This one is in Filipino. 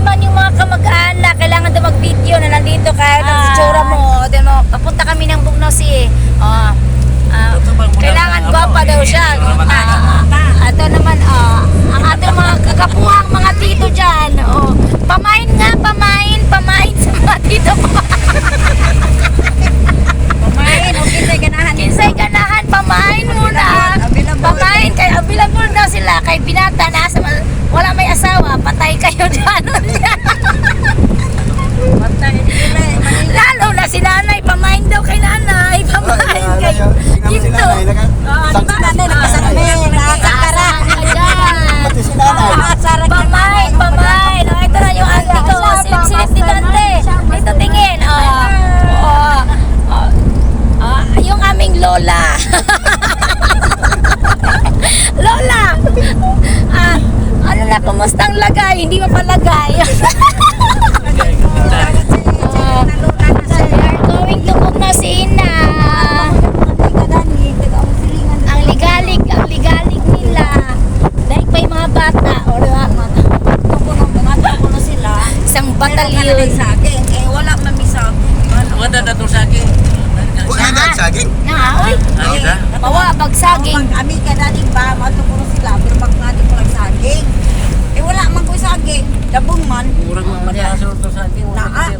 man yung mga kamag-anak, kailangan daw mag-video na nandito ka, ng tsura mo. Then mo, papunta kami ng Bugnosi. Kailangan gwapa daw siya. Ito naman, ang ating mga kakapuhang mga tito dyan. Pamain nga, pamain sa mga tito. Pamain, o kinsay ganahan. Kinsay ganahan, pamain muna. Pamain, kay available daw sila. Kay binata na, wala may asawa, patay kayo dyan. Lalo na si nanay, pamain daw kay nanay. Pamain kayo. Ginto. Diba nanay, nakasarami, nakakara. Pati si nanay. Pamain. Ito na yung auntie ko. Silip-silip dito, ante. Ito tingin. Yung aming lola. Lola! Ano na, kumusta ang lagay? Hindi mapalagay. We are going to Bugnosi na. Ang ligalig nila. Dahil pa yung mga bata. Isang batalyon. Wala mami sa Wala na itong saging. Huwag na ang saging. Oy. Bawa, bagsaging. Kami kadaling ba, matupuro sila, pero pag natin ko saging. Wala man ko saging, dabong man. Murag mga mataas itong saging. Naa.